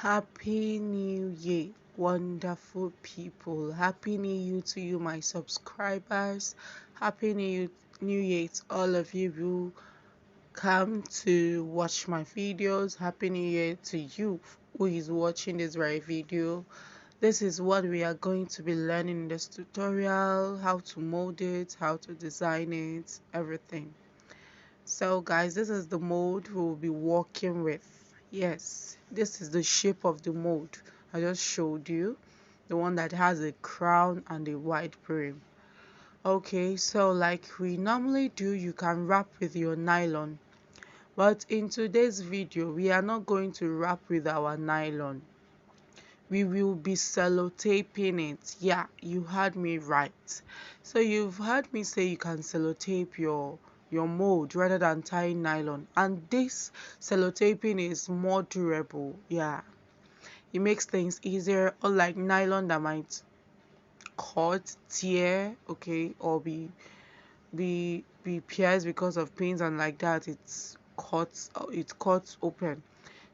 Happy New Year, wonderful people. Happy New Year to you, my subscribers. Happy New Year to all of you who come to watch my videos. Happy New Year to you who is watching this very video. This is what we are going to be learning in this tutorial, how to mold it, how to design it, everything. So guys, this is the mold we'll be working with. Yes, this is the shape of the mold I just showed you, the one that has a crown and a wide brim. Okay, so like we normally do, you can wrap with your nylon, but in today's video we are not going to wrap with our nylon. We will be sellotaping it. Yeah, you heard me right. So you've heard me say you can sellotape your mold rather than tying nylon, and this sellotaping is more durable. Yeah, it makes things easier, unlike nylon that might cut, tear, okay, or be pierced because of pains, and like that it cuts open.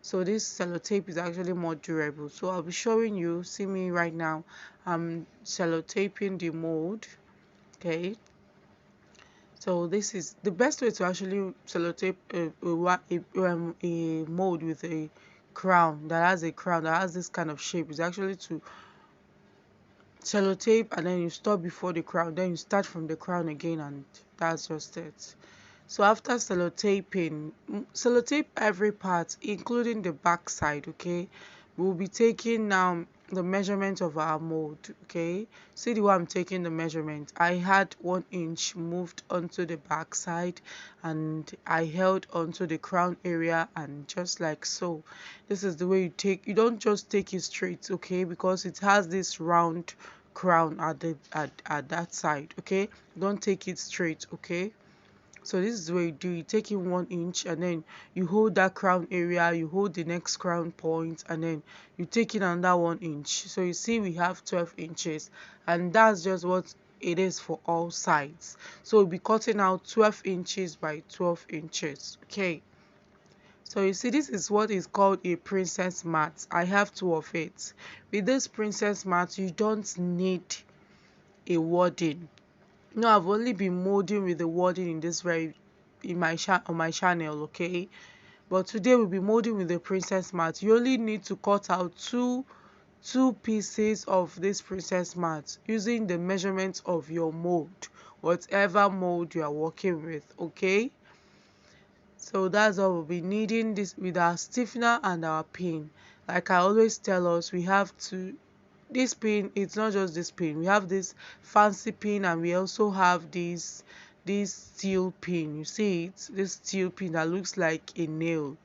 So this sellotape is actually more durable. So I'll be showing you, see me right now, I'm sellotaping the mold. Okay, so this is the best way to actually sellotape a mold with a crown that has this kind of shape, is actually to sellotape and then you stop before the crown, then you start from the crown again, and that's just it. So after sellotaping, sellotape every part including the back side. Okay, we'll be taking now the measurement of our mold. Okay, see the way I'm taking the measurement. I had 1 inch moved onto the back side and I held onto the crown area, and just like so, this is the way you don't just take it straight, okay, because it has this round crown at that side. Okay, don't take it straight. Okay, so this is where you do it. Take in 1 inch and then you hold that crown area, you hold the next crown point, and then you take in another 1 inch. So you see we have 12 inches, and that's just what it is for all sides. So we'll be cutting out 12 inches by 12 inches. Okay, so you see this is what is called a princess mat. I have two of it. With this princess mat you don't need a wording. No, I've only been molding with the wording in this very on my channel. Okay, but today we'll be molding with the princess mat. You only need to cut out two pieces of this princess mat using the measurement of your mold, whatever mold you are working with. Okay, so that's all we'll be needing, this with our stiffener and our pin. Like I always tell us, we have to, this pin, it's not just this pin, we have this fancy pin and we also have this steel pin. You see it, this steel pin that looks like a nail.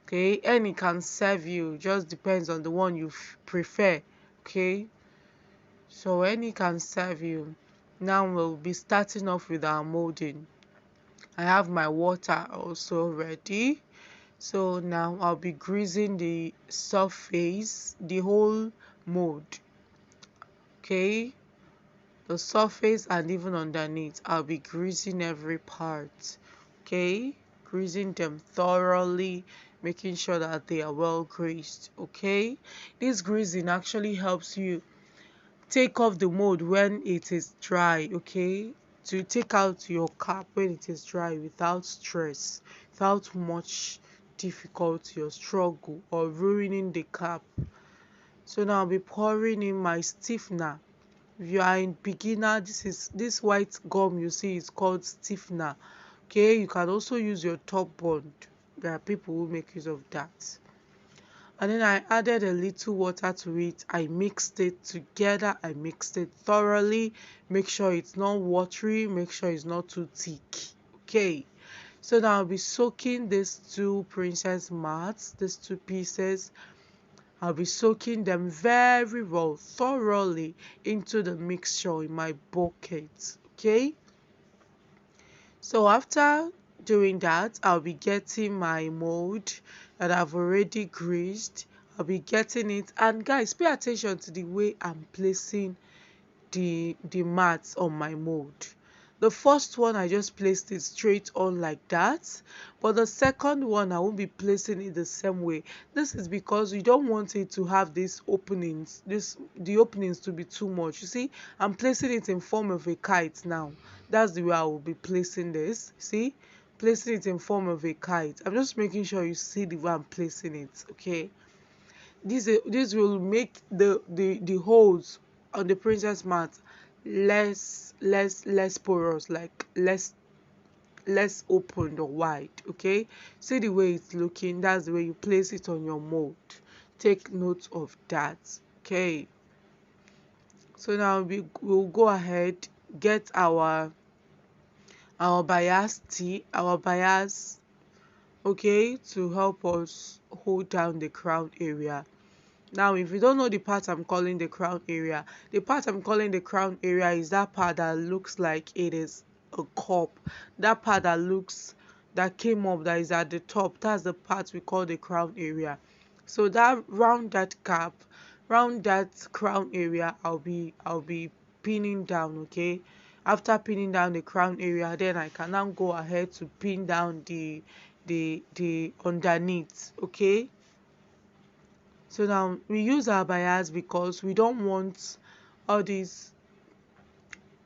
Okay, and it can serve you, just depends on the one you prefer. Okay, so any can serve you. Now we'll be starting off with our molding. I have my water also ready. So now I'll be greasing the surface, the whole mold. Okay, the surface and even underneath, I'll be greasing every part. Okay, greasing them thoroughly, making sure that they are well greased. Okay, this greasing actually helps you take off the mold when it is dry. Okay, to take out your cap when it is dry without stress, without much difficulty or struggle or ruining the cap. So now I'll be pouring in my stiffener. If you are a beginner, this white gum you see is called stiffener. Okay, you can also use your top bond. There are people who make use of that. And then I added a little water to it. I mixed it together. I mixed it thoroughly. Make sure it's not watery, make sure it's not too thick. Okay, so now I'll be soaking these two princess mats, these two pieces. I'll be soaking them very well, thoroughly into the mixture in my bucket. Okay, so after doing that, I'll be getting my mold that I've already greased. I'll be getting it, and guys, pay attention to the way I'm placing the mats on my mold. The first one I just placed it straight on like that, but the second one I won't be placing it the same way. This is because you don't want it to have these openings, the openings to be too much. You see, I'm placing it in form of a kite now. That's the way I will be placing this. See, placing it in form of a kite. I'm just making sure you see the way I'm placing it. Okay, this will make the holes on the princess mat less porous, like less opened or wide. Okay, see the way it's looking. That's the way you place it on your mold. Take note of that. Okay, so now we'll go ahead, get our bias tee, our bias, okay, to help us hold down the crown area. Now, if you don't know the part I'm calling the crown area, the part I'm calling the crown area is that part that looks like it is a cup. That part that came up, that is at the top, that's the part we call the crown area. So that round that crown area, I'll be pinning down, okay? After pinning down the crown area, then I can now go ahead to pin down the underneath, okay? So now we use our bias because we don't want all these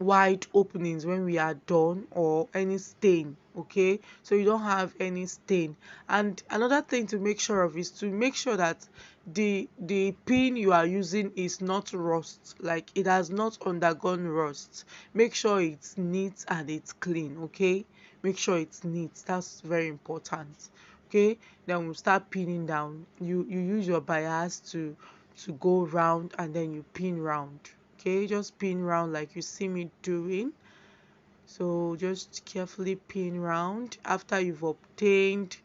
wide openings when we are done, or any stain, okay? So you don't have any stain. And another thing to make sure of is to make sure that the pin you are using is not rust, like it has not undergone rust. Make sure it's neat and it's clean, okay? Make sure it's neat. That's very important. Okay, then we'll start pinning down. You use your bias to go round, and then you pin round. Okay, just pin round like you see me doing. So just carefully pin round. After you've obtained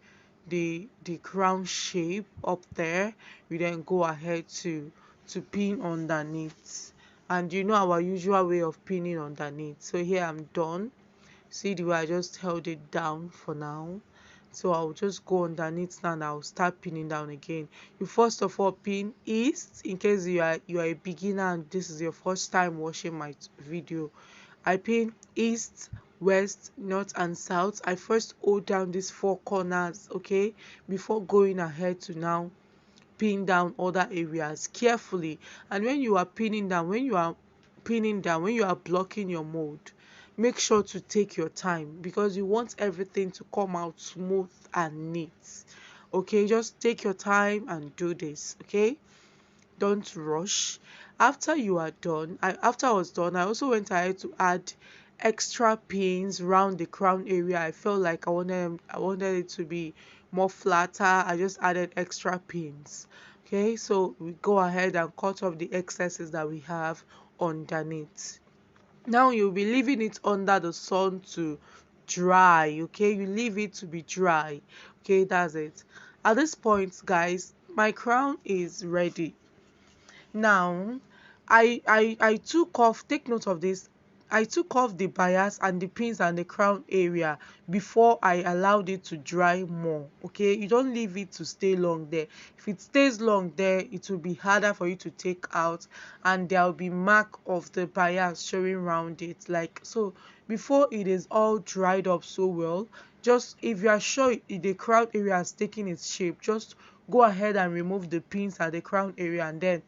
the crown shape up there, you then go ahead to pin underneath. And you know our usual way of pinning underneath. So here I'm done. See the way I just held it down for now. So I'll just go underneath now, and I'll start pinning down again. You first of all pin east, in case you are a beginner and this is your first time watching my video. I pin east, west, north and south. I first hold down these four corners, okay, before going ahead to now pin down other areas carefully. And when you are pinning down, when you are blocking your mold, make sure to take your time, because you want everything to come out smooth and neat. Okay, just take your time and do this, okay? Don't rush. After you are done, after I was done, I also went ahead to add extra pins around the crown area. I felt like I wanted it to be more flatter. I just added extra pins. Okay, so we go ahead and cut off the excesses that we have underneath. Now you'll be leaving it under the sun to dry. Okay, you leave it to be dry. Okay, that's it. At this point, guys, my crown is ready. Now, I took off, take note of this. I took off the bias and the pins and the crown area before I allowed it to dry more. Okay, you don't leave it to stay long there. If it stays long there, it will be harder for you to take out, and there will be mark of the bias showing around it, like so. Before it is all dried up so well, just if you are sure the crown area has taken its shape, just go ahead and remove the pins at the crown area, and then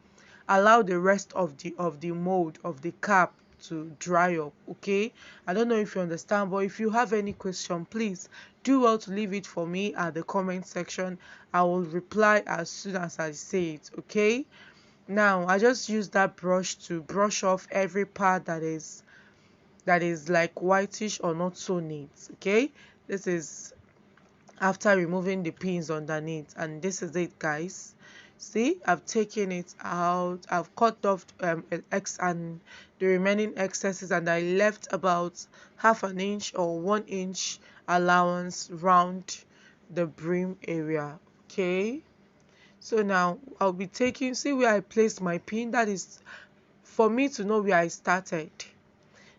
allow the rest of the mold of the cap to dry up. Okay, I don't know if you understand, but if you have any question, please do well to leave it for me at the comment section. I will reply as soon as I say it. Okay, now I just use that brush to brush off every part that is like whitish or not so neat. Okay, this is after removing the pins underneath, and this is it, guys. See, I've taken it out, I've cut off x and the remaining excesses, and I left about half an inch or 1 inch allowance round the brim area. Okay, so now I'll be taking, see where I placed my pin, that is for me to know where I started.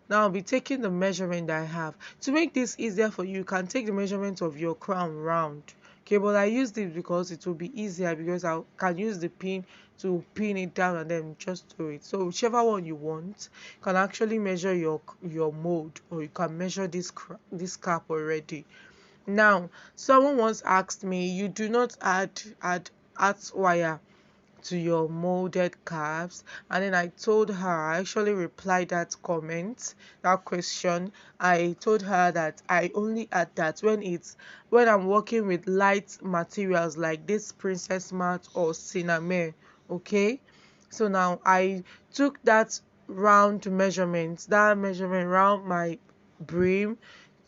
Now I'll be taking the measurement that I have. To make this easier for you, you can take the measurement of your crown round. Okay, but I used it because it will be easier, because I can use the pin to pin it down and then just do it. So whichever one you want, you can actually measure your mold, or you can measure this cap already. Now, someone once asked me, you do not add art wire to your molded caps, and then I told her, I actually replied that comment, that question. I told her that I only add that when I'm working with light materials like this princess mat or cinnamon. Okay, so now I took that measurement round my brim,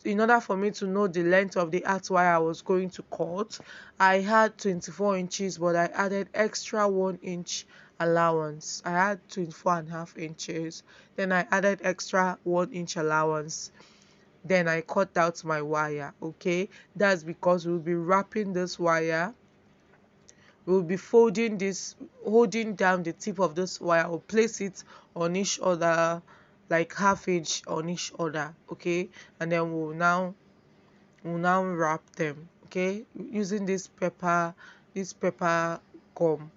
in order for me to know the length of the art wire I was going to cut. I had 24 inches, but I added extra 1 inch allowance. I had 24.5 inches, then I added extra 1 inch allowance. Then I cut out my wire. Okay, that's because we'll be wrapping this wire, we'll be folding this, holding down the tip of this wire, or place it on each other, like half inch on each other. Okay, and then we'll now wrap them. Okay, using this pepper gum,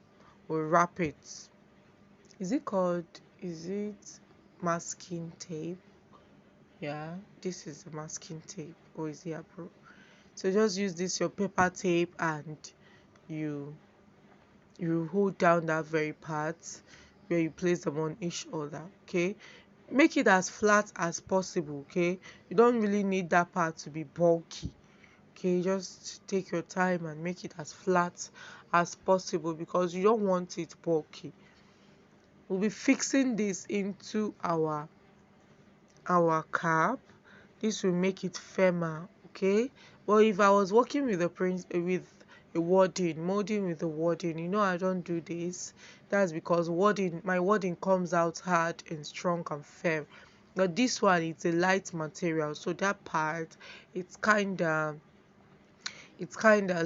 we'll wrap it. Is it masking tape? Yeah, this is the masking tape, or is it a pro? So just use this your paper tape, and you you hold down that very part where you place them on each other. Okay, make it as flat as possible. Okay, you don't really need that part to be bulky. Okay, just take your time and make it as flat as possible, because you don't want it bulky. We'll be fixing this into our cap. This will make it firmer. Okay, but if I was working with a wording, molding with the wording, I don't do this. That's because my wording comes out hard and strong and firm. But this one, it's a light material, so that part, it's kind of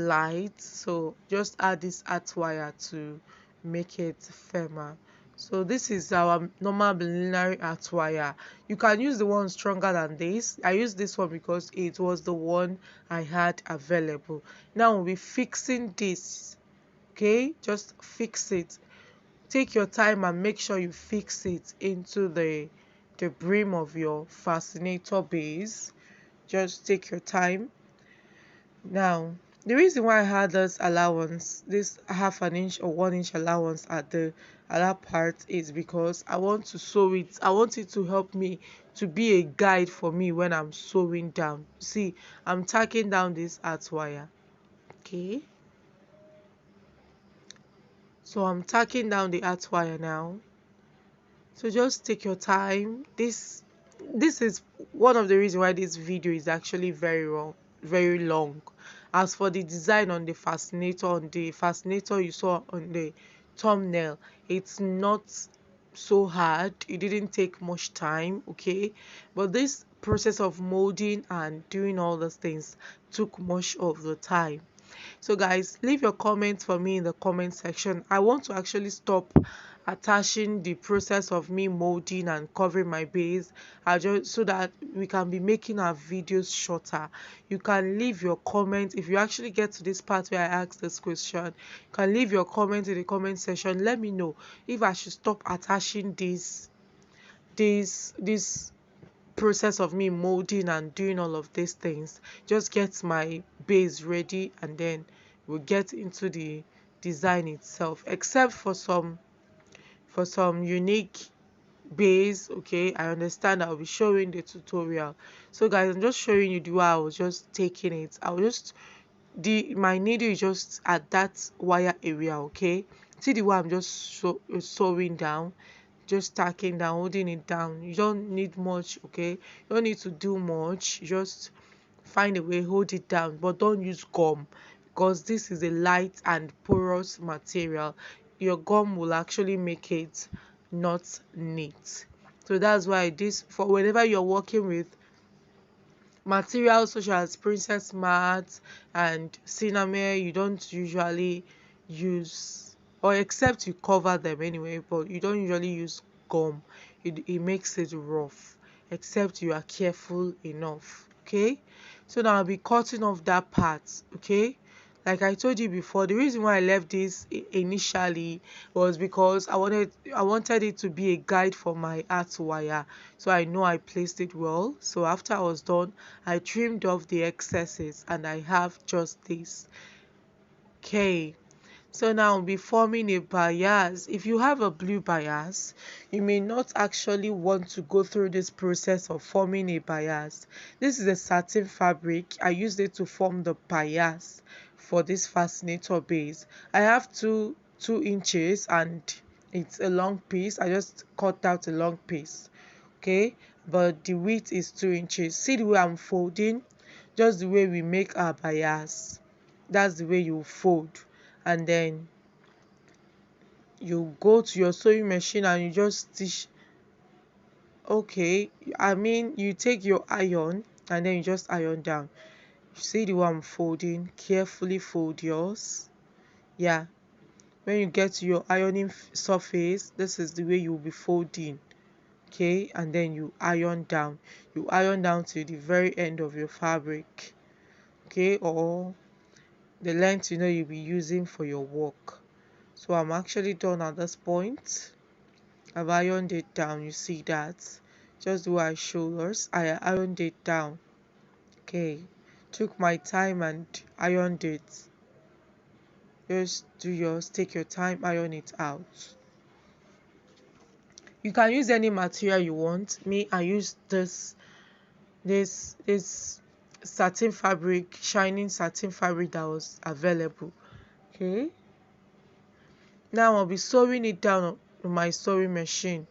light, so just add this art wire to make it firmer. So this is our normal bilineary art wire. You can use the one stronger than this. I used this one because it was the one I had available. Now we'll be fixing this. Okay, just fix it. Take your time and make sure you fix it into the brim of your fascinator base. Just take your time. Now, the reason why I had this half an inch or 1 inch allowance at the other part, is because I want to sew it. I want it to help me, to be a guide for me when I'm sewing down. See, I'm tacking down this art wire. Okay, so I'm tacking down the art wire now. So just take your time. This is one of the reasons why this video is actually very long. As for the design on the fascinator you saw on the thumbnail, it's not so hard. It didn't take much time. Okay, but this process of molding and doing all those things took much of the time. So guys, leave your comments for me in the comment section. I want to actually stop attaching the process of me molding and covering my base, so that we can be making our videos shorter. You can leave your comment if you actually get to this part where I ask this question. You can leave your comment in the comment section. Let me know if I should stop attaching this process of me molding and doing all of these things. Just get my base ready, and then we'll get into the design itself, except for some unique base. Okay, I understand. I'll be showing the tutorial. So guys, I'm just showing you the way I was just taking it. I was just the my needle is just at that wire area. Okay, see the way I'm just sewing down, just tacking down, holding it down. You don't need much. Okay, you don't need to do much. You just find a way, hold it down, but don't use gum, because this is a light and porous material. Your gum will actually make it not neat. So that's why this, for whenever you're working with materials such as princess mat and cinnamon, you don't usually use, or except you cover them anyway, but you don't usually use gum. It makes it rough, except you are careful enough. Okay, so now I'll be cutting off that part. Okay, Like I told you before, the reason why I left this initially was because I wanted it to be a guide for my art wire. So I know I placed it well. So after I was done, I trimmed off the excesses and I have just this. Okay. So now we'll be forming a bias. If you have a blue bias, you may not actually want to go through this process of forming a bias. This is a satin fabric. I used it to form the bias for this fascinator base. I have two inches and it's a long piece. I just cut out a long piece. Okay, but the width is 2 inches. See the way I'm folding? Just the way we make our bias. That's the way you fold, and then you go to your sewing machine and you just stitch. Okay, I mean, you take your iron and then you just iron down. See the way I'm folding? Carefully fold yours. Yeah, when you get to your ironing surface, this is the way you'll be folding. Okay, and then you iron down. You iron down to the very end of your fabric. Okay, or the length you'll be using for your work. So I'm actually done at this point. I've ironed it down, you see that? Just the way I showed us, I ironed it down. Okay, took my time and ironed it. Just do yours, take your time, iron it out. You can use any material you want. Me, I used this satin fabric, shining satin fabric that was available. Okay, now I'll be sewing it down on my sewing machine.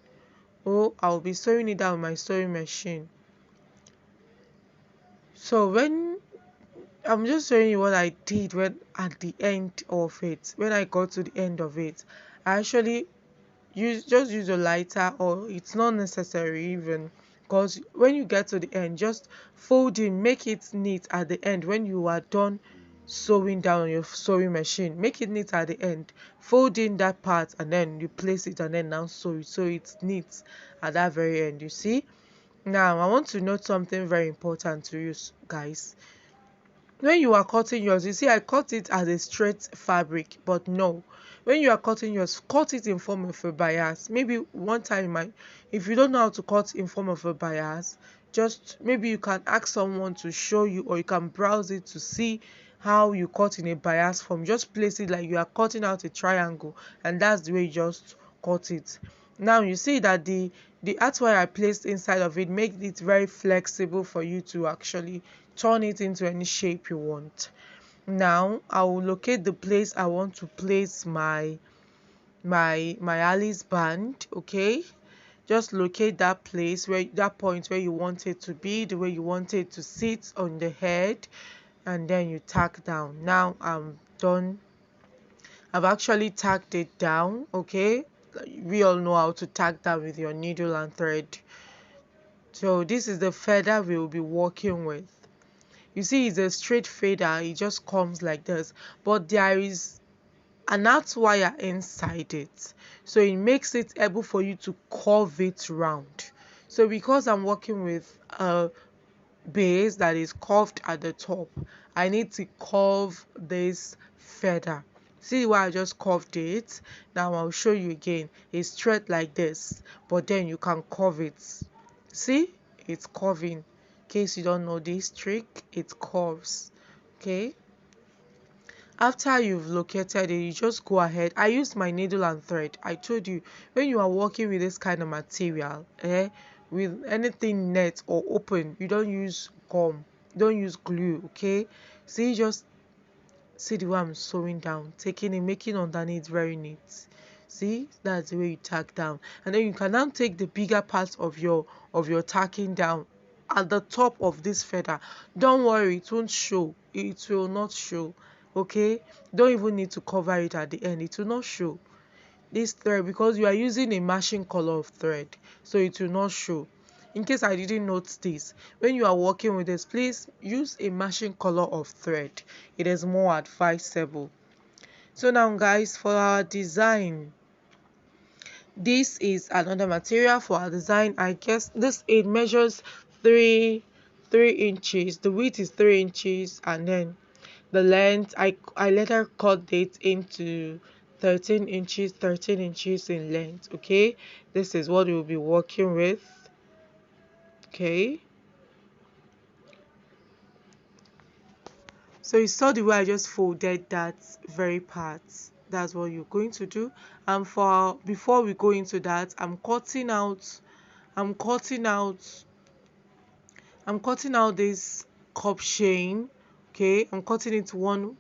I'll be sewing it down on my sewing machine. So when I'm just showing you what I did when at the end of it, when I got to the end of it, I actually use a lighter, or it's not necessary even, because when you get to the end, just fold in, make it neat at the end. When you are done sewing down on your sewing machine, make it neat at the end, fold in that part and then you place it and then now sew it so it's neat at that very end. You see, now I want to note something very important to you guys. When you are cutting yours, you see I cut it as a straight fabric, but no, when you are cutting yours, cut it in form of a bias. Maybe one time if you don't know how to cut in form of a bias, just maybe you can ask someone to show you, or you can browse it to see how you cut in a bias form. Just place it like you are cutting out a triangle, and that's the way you just cut it. Now you see that the artwork I placed inside of it makes it very flexible for you to actually turn it into any shape you want. Now I will locate the place I want to place my Alice band. Okay, just locate that place, where that point where you want it to be, the way you want it to sit on the head, and then you tack down. Now I'm done. I've actually tacked it down. Okay, we all know how to tack down with your needle and thread. So this is the feather we will be working with. You see, it's a straight feather, it just comes like this, but there is an out wire inside it, so it makes it able for you to curve it round. So because I'm working with a base that is curved at the top, I need to curve this feather. See why I just curved it? Now I'll show you again. It's straight like this, but then you can curve it. See, it's curving. In case you don't know this trick, it curves. Okay, after you've located it, you just go ahead. I used my needle and thread. I told you, when you are working with this kind of material, with anything net or open, you don't use gum, don't use glue. Okay, see, just see the way I'm sewing down, taking it, making underneath very neat. See, that's the way you tack down, and then you can now take the bigger part of your tacking down at the top of this feather. Don't worry, it won't show, it will not show. Okay, don't even need to cover it at the end, it will not show this thread, because you are using a matching color of thread, so it will not show. In case I didn't note this, when you are working with this, please use a matching color of thread. It is more advisable. So now guys, for our design, this is another material for our design. I guess this, it measures three inches. The width is 3 inches, and then the length, I later cut it into 13 inches, 13 inches in length. Okay, this is what we'll be working with. Okay, so you saw the way I just folded that very part. That's what you're going to do. And for before we go into that, I'm cutting out I'm cutting out this cup chain. Okay, I'm cutting it one,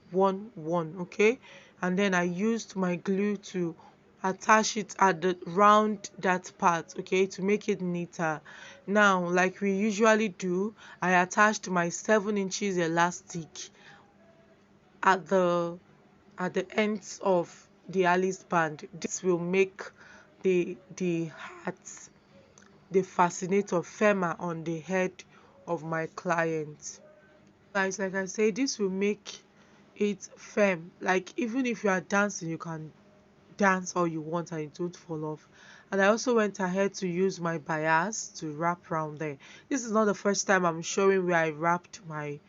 okay, and then I used my glue to attach it at the round that part, okay, to make it neater. Now, like we usually do, I attached my 7 inches elastic at the ends of the Alice band. This will make the heart, the fascinator, firmer on the head of my client. Guys, like I say, this will make it firm. Like even if you are dancing, you can dance all you want and it won't fall off. And I also went ahead to use my bias to wrap around there. This is not the first time I'm showing where I wrapped my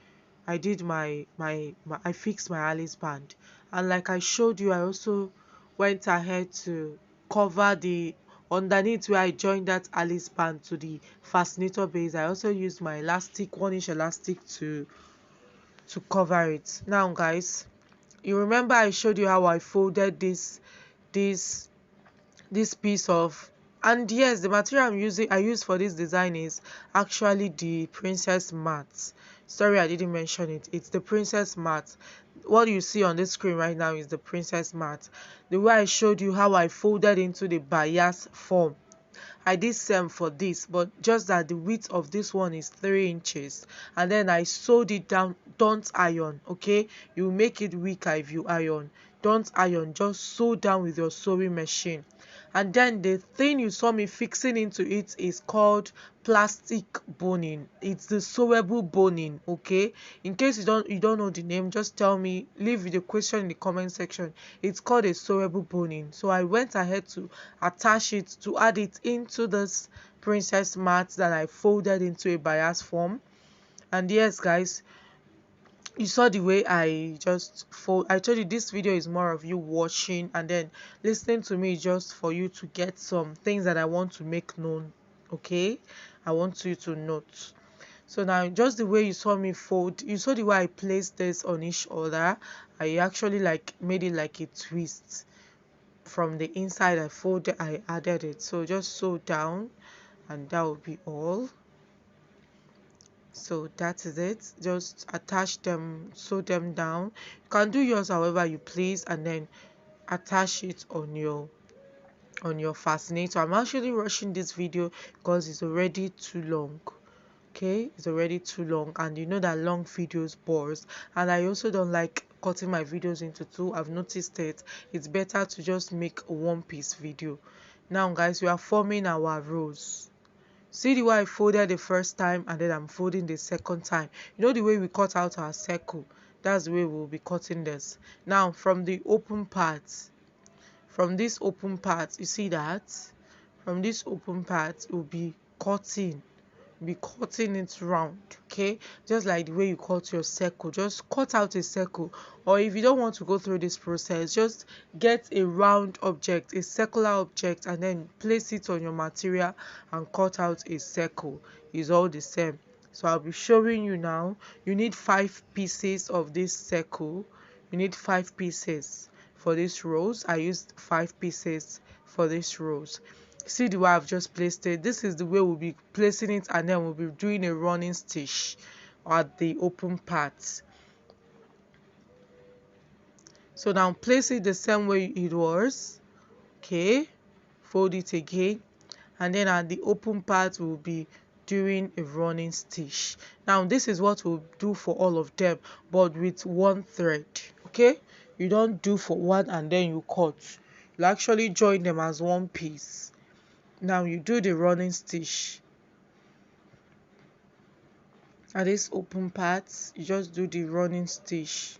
I did my I fixed my Alice band. And like I showed you, I also went ahead to cover the underneath where I joined that Alice band to the fascinator base. I also used my elastic, 1 inch elastic to cover it. Now guys, you remember I showed you how I folded this this piece of, and yes, the material I use for this design is actually the princess mat. Sorry, I didn't mention it. It's the princess mat. What you see on the screen right now is the princess mat. The way I showed you how I folded into the bias form, I did same for this, but just that the width of this one is 3 inches, and then I sewed it down. Don't iron, okay? You make it weaker if you iron. Don't iron, just sew down with your sewing machine. And then the thing you saw me fixing into it is called plastic boning. It's the sewable boning, okay? In case you don't know the name, just tell me, leave the question in the comment section. It's called a sewable boning. So I went ahead to attach it, to add it into this princess mat that I folded into a bias form. And yes guys, you saw the way I just fold. I told you this video is more of you watching and then listening to me, just for you to get some things that I want to make known. Okay, I want you to note. So now, just the way you saw me fold, you saw the way I placed this on each other. I actually like made it like a twist from the inside. I added it, so just sew down and that will be all. So that is it. Just attach them, sew them down. You can do yours however you please, and then attach it on your fascinator. I'm actually rushing this video because it's already too long. Okay, it's already too long, and you know that long videos bores, and I also don't like cutting my videos into two. I've noticed it. It's better to just make a one piece video. Now guys, we are forming our rows. See the way I folded the first time and then I'm folding the second time. You know the way we cut out our circle, that's the way we'll be cutting this. Now from the open part, from this open part, you see that from this open part we'll be cutting it round, okay, just like the way you cut your circle. Just cut out a circle, or if you don't want to go through this process, just get a round object, a circular object, and then place it on your material and cut out a circle. It's all the same. So I'll be showing you now. You need 5 pieces of this circle. You need 5 pieces for this rose. I used 5 pieces for this rose. See the way I've just placed it. This is the way we'll be placing it, and then we'll be doing a running stitch at the open part. So now place it the same way it was, okay, fold it again, and then at the open part we'll be doing a running stitch. Now this is what we'll do for all of them, but with one thread, okay? You don't do for one and then you cut. You actually join them as one piece. Now you do the running stitch at this open part. You just do the running stitch.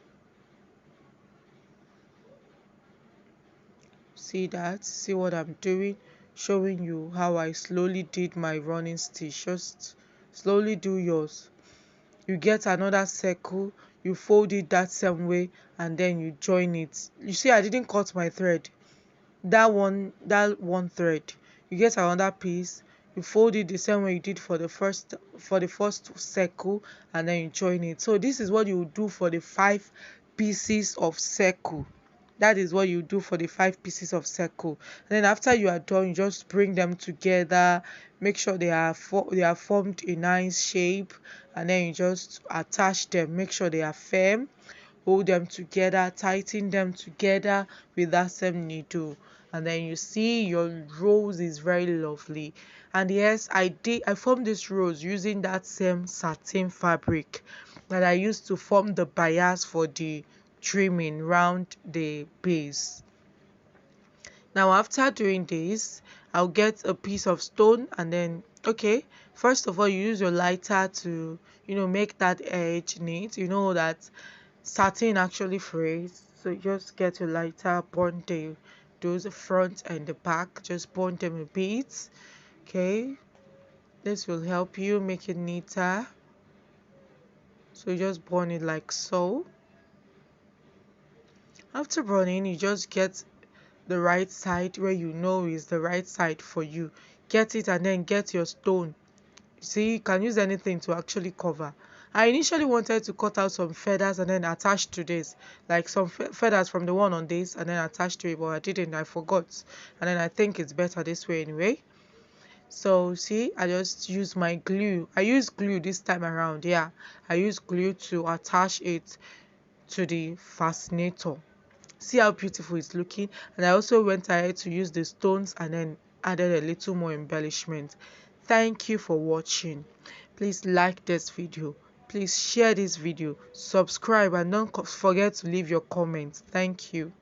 See that? See what I'm doing? Showing you how I slowly did my running stitch. Just slowly do yours. You get another circle, you fold it that same way and then you join it. You see, I didn't cut my thread. That one thread, you get another piece, you fold it the same way you did for the first circle, and then you join it. So this is what you do for the 5 pieces of circle. That is what you do for the 5 pieces of circle. And then after you are done, you just bring them together, make sure they are formed a nice shape, and then you just attach them, make sure they are firm, hold them together, tighten them together with that same needle, and then you see your rose is very lovely. And yes, I formed this rose using that same satin fabric that I used to form the bias for the trimming round the base. Now after doing this, I'll get a piece of stone, and then okay, first of all, you use your lighter to make that edge neat. You know that satin actually frays, so just get your lighter, burn those front and the back, just burn them a bit. Okay, this will help you make it neater. So you just burn it like so. After burning, you just get the right side where you know is the right side for you. Get it, and then get your stone. See, you can use anything to actually cover. I initially wanted to cut out some feathers and then attach to this, like some feathers from the one on this and then attach to it, but I didn't, I forgot. And then I think it's better this way anyway. So see, I just use my glue. I use glue this time around. Yeah, I use glue to attach it to the fascinator. See how beautiful it's looking. And I also went ahead to use the stones and then added a little more embellishment. Thank you for watching. Please like this video, please share this video, subscribe, and don't forget to leave your comments. Thank you.